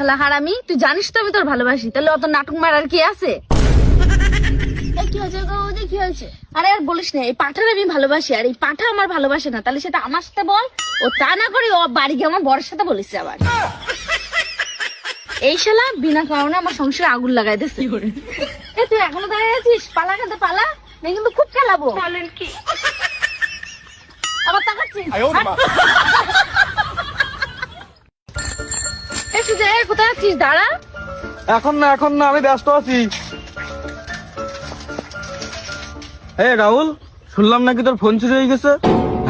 শালা হারামি, তুই জানিস তো আমি তোর ভালোবাসি, তাহলে অত নাটক মারার কি আছে? কি হয়েছে গো ওদের, কি হয়েছে? আরে আর বলিস না, এই পাঠার আমি ভালোবাসি আর এই পাঠা আমার ভালোবাসে না, তাহলে সেটা আমার সাথে বল। ও তা না করে ও বাড়ি গিয়ে আমার বরের সাথে বলিস আবার। এই শালা বিনা কারণে আমার সংসারে আগুন লাগাই দিচ্ছে। এ তুই এখনো দাঁড়িয়ে আছিস? পালা খেতে পালা, না কিন্তু খুব খেলাবো। বলেন কি? আবার তাকাচ্ছিস? এই সুজয়, কোথায় আছিস? দাঁড়া। এখন না আমি ব্যস্ত আছি। এই রাহুল, শুনলাম নাকি তোর ফোন চুরি হয়ে গেছে?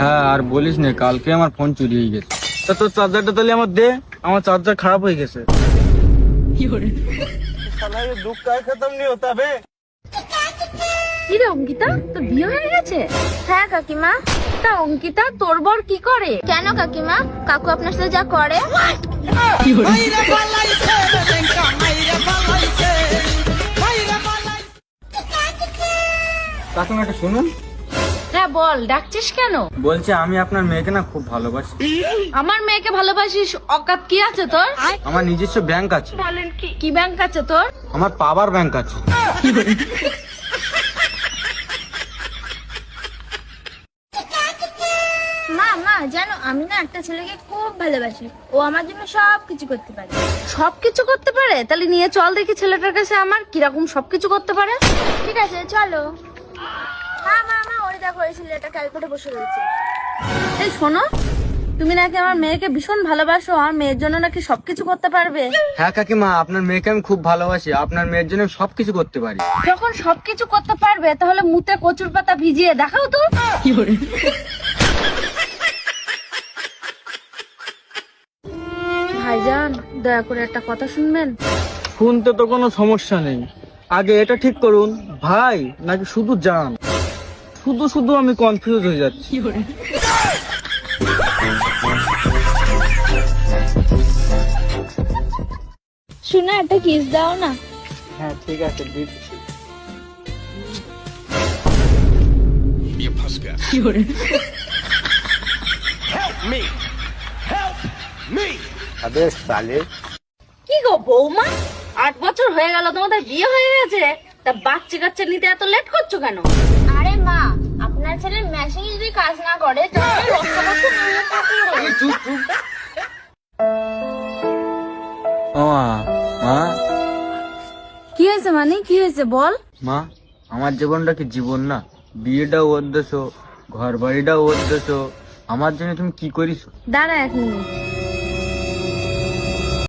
হ্যাঁ, আর বলিস না, কালকে আমার ফোন চুরি হয়ে গেছে। তা তোর চার্জারটা তাহলে আমার দে, আমার চার্জার খারাপ হয়ে গেছে। কি রে অঙ্কিতা, তোর বিয়ে হয়ে গেছে? হ্যাঁ কাকিমা। তা অঙ্কিতা, তোর বর কি করে? কেন কাকিমা, কাকু আপনার সাথে যা করে? কাকিমা একটা শুনুন। হ্যাঁ বল, ডাকছিস কেন? বলছি আমি আপনার মেয়েকে না খুব ভালোবাসি। আমার মেয়েকে ভালোবাসিস? অকাত কি আছে তোর? আমার নিজস্ব ব্যাংক আছে। কি ব্যাংক আছে তোর? আমার পাওয়ার ব্যাংক আছে। মা মা জানো, আমি না একটা ছেলেকে খুব ভালোবাসি, ও আমার জন্য সব কিছু করতে পারে। সবকিছু করতে পারে? তাহলে নিয়ে চল দেখি ছেলেটার কাছে আমার, কিরকম সবকিছু করতে পারে। ঠিক আছে চলো। হ্যাঁ মা মা, ওরে দেখো, এই ছেলেটা ক্যালকুলেটে বসে রয়েছে। এই শোনো, তুমি নাকি আমার মেয়েকে ভীষণ ভালোবাসো, আমার মেয়ের জন্য নাকি সবকিছু করতে পারবে। হ্যাঁ কাকিমা, আপনার মেয়েকে আমি খুব ভালোবাসি, আপনার মেয়ের জন্য আমি সবকিছু করতে পারি। যখন সবকিছু করতে পারবে তাহলে মুতে কচুর পাতা ভিজিয়ে দেখাও তো। ভাইজান, দয়া করে একটা কথা শুনবেন। শুনতে তো কোনো সমস্যা নেই, আগে এটা ঠিক করুন, ভাই নাকি শুধু জান? শুধু আমি কনফিউজ হয়ে যাচ্ছি। শোনা, একটা কিস দাও না। হ্যাঁ ঠিক আছে, দিচ্ছি। আবে সালে, কি গো বৌমা, 8 বছর হয়ে গেল তোমাদের বিয়ে হয়ে গেছে, তা বাচ্চা কাচ্চা নিতে এত লেট করছো কেন? আরে মা, আপনার ছেলের মেশিন যদি কাজ না করে তাহলে রক্ত কষ্ট নিয়ে থাকে। চুপ। ও মা, কি হয়েছে মানে, কি হয়েছে বল। মা আমার জীবনটা কি জীবন না? বিয়েটাও ওর দেশো, ঘর বাড়িটাও ওর দেশো, আমার জন্য তুমি কি করিস? দাঁড়া 1 মিনিট।